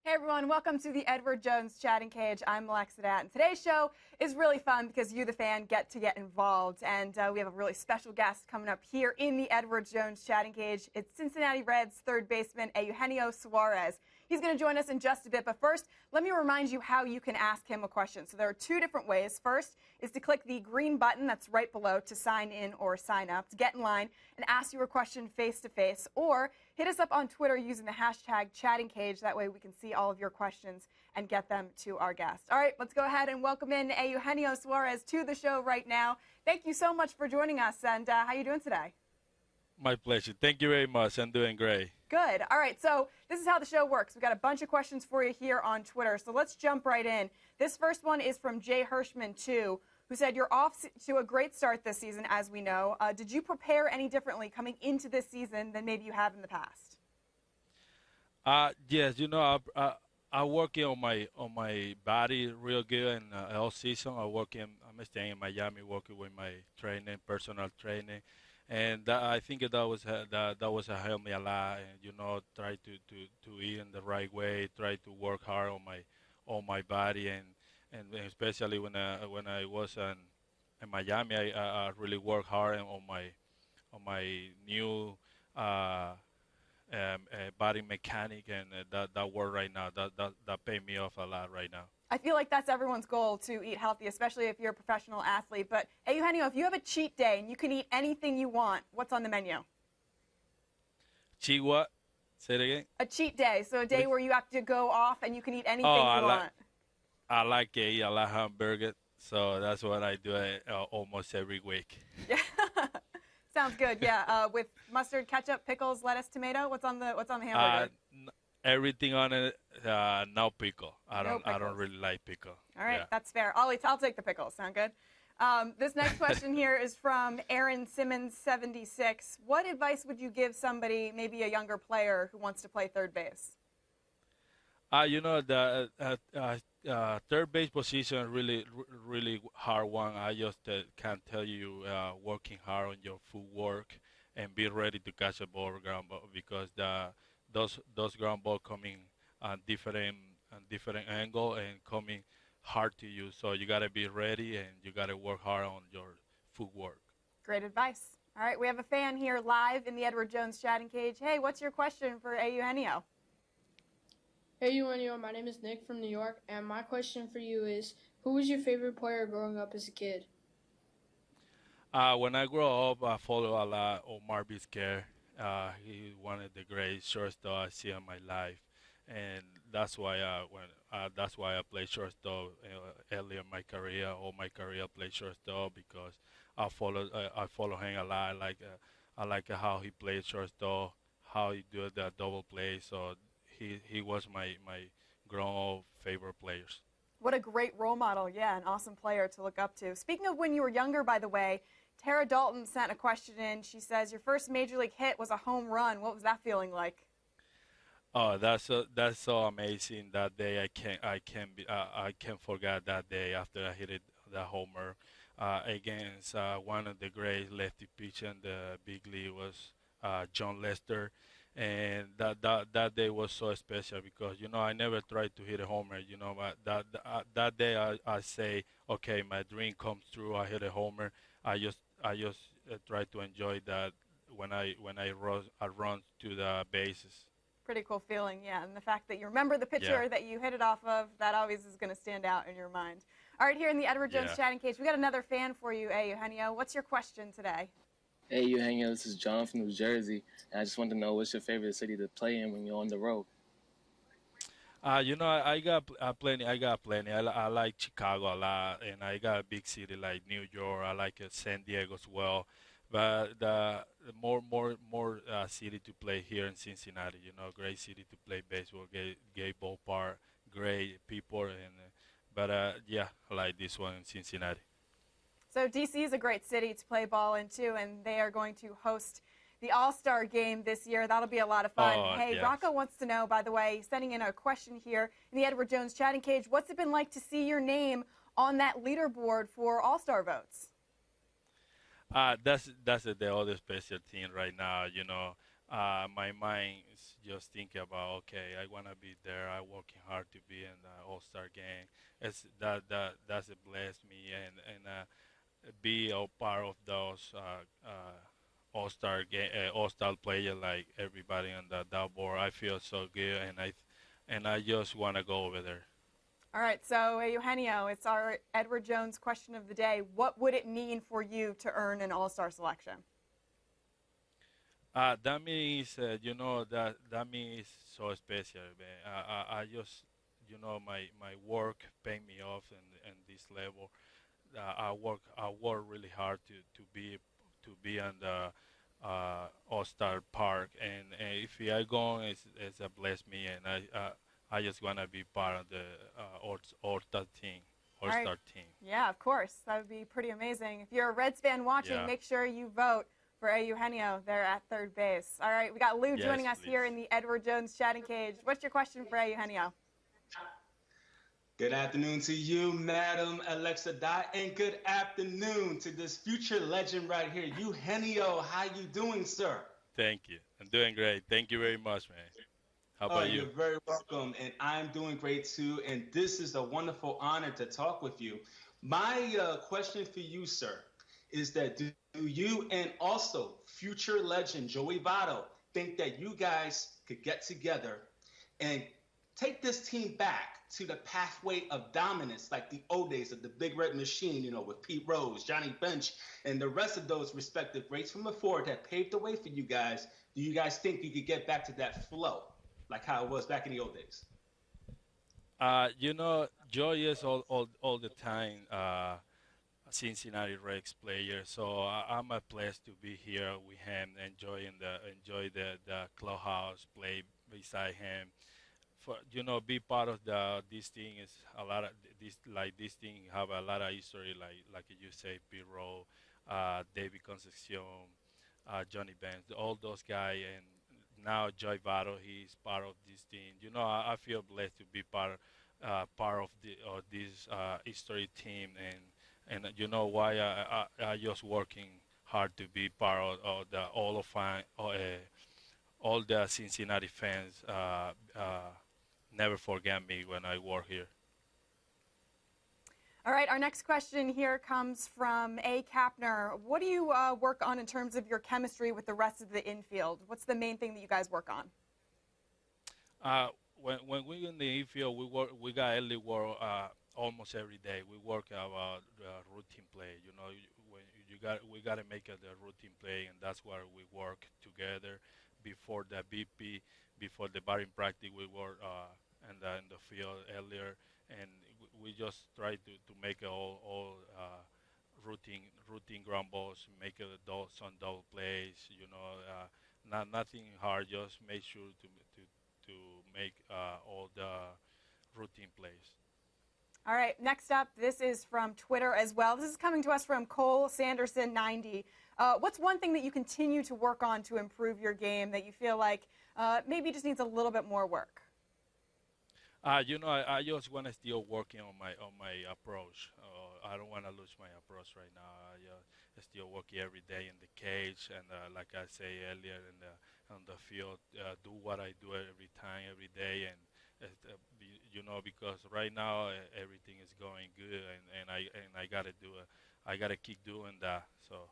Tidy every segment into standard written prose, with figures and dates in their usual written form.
Hey everyone, welcome to the Edward Jones Chatting Cage. I'm Alexa Dat, and today's show is really fun because you, the fan, get involved. And we have a really special guest coming up here in the Edward Jones Chatting Cage. It's Cincinnati Reds third baseman Eugenio Suarez. He's going to join us in just a bit, but first, let me remind you how you can ask him a question. So there are two different ways. First is to click the green button that's right below to sign in or sign up, to get in line and ask you a question face-to-face, or hit us up on Twitter using the hashtag chattingcage. That way we can see all of your questions and get them to our guest. All right, let's go ahead and welcome in Eugenio Suarez to the show right now. Thank you so much for joining us, and how are you doing today? My pleasure. Thank you very much. I'm doing great. Good. All right, so this is how the show works. We've got a bunch of questions for you here on Twitter, so let's jump right in. This first one is from Jay Hirschman, too, who said, you're off to a great start this season, as we know. Did you prepare any differently coming into this season than maybe you have in the past? Yes, you know, I working on my body real good, and all season I'm staying in Miami working with my personal training, and I think that was helped me a lot. And you know, try to eat in the right way, try to work hard on my body, and especially when I was in Miami, I really worked hard on my new body mechanic, and that work right now that pay me off a lot right now. I feel like that's everyone's goal, to eat healthy, especially if you're a professional athlete. But Eugenio, if you have a cheat day and you can eat anything you want, what's on the menu? Cheat what? Say it again. A cheat day, so a day where you have to go off and you can eat anything you want. I like to eat a lot of hamburger, so that's what I do almost every week. Yeah. Sounds good. Yeah, with mustard, ketchup, pickles, lettuce, tomato. What's on the hamburger? Everything on it. No pickle. I don't really like pickle. All right, yeah. That's fair. I'll take the pickles. Sound good? This next question here is from Aaron Simmons 76. What advice would you give somebody, maybe a younger player who wants to play third base? You know, the third base position is really hard one. I just can tell you working hard on your footwork and be ready to catch a ball or ground ball, because those ground ball coming on different angle and coming hard to you. So you got to be ready and you got to work hard on your footwork. Great advice. All right, we have a fan here live in the Edward Jones Chatting Cage. Hey, what's your question for Eugenio? Hey Eugenio, my name is Nick from New York, and my question for you is, who was your favorite player growing up as a kid? When I grow up, I follow a lot Omar Vizquel. He one of the great shortstop I see in my life, and that's why I play shortstop early in my career. All my career, I play shortstop because I follow him a lot. I like how he plays shortstop, how he do the double play. So he was my grown up favorite players. What a great role model. Yeah, an awesome player to look up to. Speaking of when you were younger, by the way, Tara Dalton sent a question in. She says, your first major league hit was a home run. What was that feeling like? Oh, that's so amazing. That day I can't forget that day after I hit the homer against one of the great lefty pitchers in the big league was John Lester. And that day was so special because, you know, I never tried to hit a homer, you know, but that day I say, okay, my dream comes true. I hit a homer. I just try to enjoy that when I run to the bases. Pretty cool feeling, yeah. And the fact that you remember the pitcher that you hit it off of, that always is going to stand out in your mind. All right, here in the Edward Jones Chatting Cage, we got another fan for you, Eugenio. What's your question today? Hey, Eugenio, this is John from New Jersey, and I just wanted to know, what's your favorite city to play in when you're on the road? You know, I got plenty. I like Chicago a lot, and I got a big city like New York. I like San Diego as well. But the more city to play here in Cincinnati. You know, great city to play baseball, great ballpark, great people, and yeah, I like this one in Cincinnati. So D.C. is a great city to play ball in, too, and they are going to host the All-Star game this year. That'll be a lot of fun. Hey, yes. Rocco wants to know, by the way, sending in a question here in the Edward Jones Chatting Cage, what's it been like to see your name on that leaderboard for All-Star votes? That's the other special thing right now. You know, my mind is just thinking about, okay, I want to be there. I'm working All-Star game. That's it blessed me and be a part of those All-Star player like everybody on that board. I feel so good, and I just want to go over there. All right, so Eugenio, it's our Edward Jones question of the day. What would it mean for you to earn an All-Star selection? That means, that means so special, man. I just, my work pay me off in this level. I work really hard to be on the All Star Park, and if I go, it's a bless me, and I just wanna be part of the All Star team. All All Star right. team. Yeah, of course. That would be pretty amazing. If you're a Reds fan watching, Yeah. make sure you vote for Eugenio there at third base. All right, we got Lou Yes, joining us here please. in the Edward Jones chatting cage. What's your question for Eugenio? Good afternoon to you, Madam Alexa Dot, and good afternoon to this future legend right here, Eugenio. How you doing, sir? Thank you. I'm doing great. Thank you very much, man. How Oh, about you're you? very welcome, and I'm doing great too. And this is a wonderful honor to talk with you. My question for you, sir, is that do you and also future legend Joey Votto think that you guys could get together and take this team back to the pathway of dominance like the old days of the Big Red Machine, with Pete Rose, Johnny Bench, and the rest of those respective greats from before that paved the way for you guys? Do you guys think you could get back to that flow like how it was back in the old days? Joy is all the time Cincinnati Reds player, so I'm a pleased to be here with him, enjoy the clubhouse, play beside him. For be part of this thing is a lot of this thing have a lot of history, like you say, Pete Rowe, David Concepcion, Johnny Benz, all those guys, and now Joy Votto, he's part of this team. I feel blessed to be part of this history team, and you know why I just working hard to be part of the all the Cincinnati fans never forget me when I work here. All right, our next question here comes from A. Kapner. What do you work on in terms of your chemistry with the rest of the infield? What's the main thing that you guys work on? When we in the infield, we got early work almost every day. We work about routine play. When we got to make the routine play, and that's where we work together. Before the BP, before the batting practice, we work in the field earlier, and we just try to make all routine ground balls, make some double plays. Nothing hard. Just make sure to make all the routine plays. All right, next up, this is from Twitter as well. This is coming to us from Cole Sanderson 90. What's one thing that you continue to work on to improve your game that you feel like maybe just needs a little bit more work? I just want to still working on my approach. I don't want to lose my approach right now. I still working every day in the cage, and like I say earlier on the field, do what I do every time, every day, and because right now everything is going good, and I gotta do it. I gotta keep doing that. So.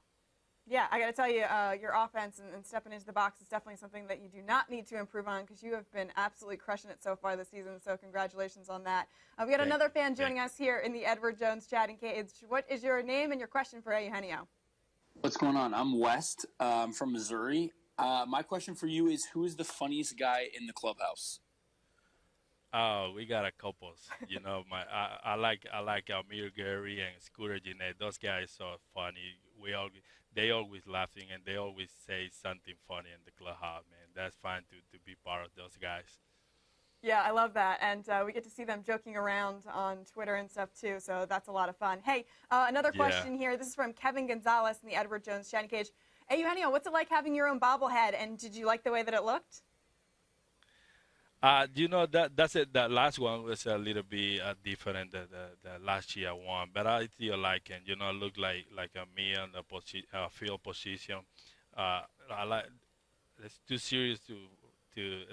Yeah, I got to tell you, your offense and stepping into the box is definitely something that you do not need to improve on because you have been absolutely crushing it so far this season, so congratulations on that. We got another fan joining us here in the Edward Jones chatting cage. What is your name and your question for Eugenio? What's going on? I'm West. I'm from Missouri. My question for you is, who is the funniest guy in the clubhouse? Oh, we got a couple. I like Amir Gary and Scooter Jeanette. Those guys are funny. They always laughing, and they always say something funny in the clubhouse, man. That's fun to be part of those guys. Yeah, I love that, and we get to see them joking around on Twitter and stuff too, so that's a lot of fun. Hey, another question here. This is from Kevin Gonzalez in the Edward Jones chatting cage. Hey, Eugenio, what's it like having your own bobblehead, and did you like the way that it looked? That's it. That last one was a little bit different than the last year one, but I still like it. Look like me on the field position. I like it's too serious to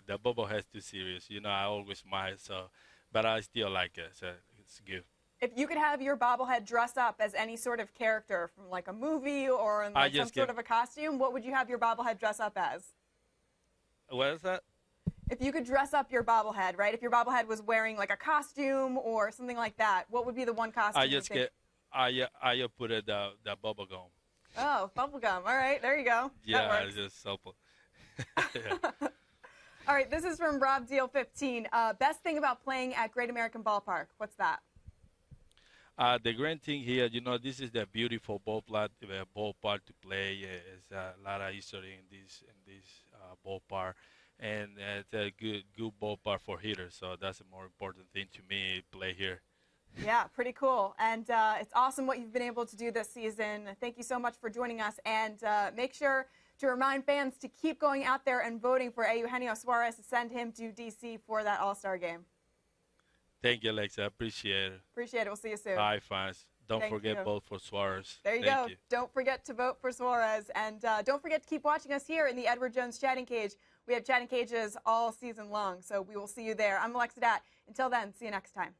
the bobblehead's too serious. I always smile, so but I still like it. So it's good. If you could have your bobblehead dress up as any sort of character from like a movie or in like some sort of a costume, what would you have your bobblehead dress up as? What is that? If you could dress up your bobblehead, right? If your bobblehead was wearing like a costume or something like that, what would be the one costume? I just put it the bubble gum. Oh, bubble gum. All right, there you go. Yeah, it's just simple. Yeah. All right, this is from Rob Deal 15. Best thing about playing at Great American Ballpark. What's that? The great thing here, this is the beautiful ballpark to play. It's a lot of history in this ballpark, and it's a good ballpark for hitters. So that's the more important thing to me. Play here. Yeah, pretty cool. And it's awesome what you've been able to do this season. Thank you so much for joining us. And make sure to remind fans to keep going out there and voting for Eugenio Suarez to send him to D.C. for that All-Star game. Thank you, Alexa. Appreciate it. Appreciate it. We'll see you soon. Bye, fans. Don't Thank forget you. vote for Suarez. There you go. Don't forget to vote for Suarez. And don't forget to keep watching us here in the Edward Jones Chatting Cage. We have chatting cages all season long, so we will see you there. I'm Alexa Dat. Until then, see you next time.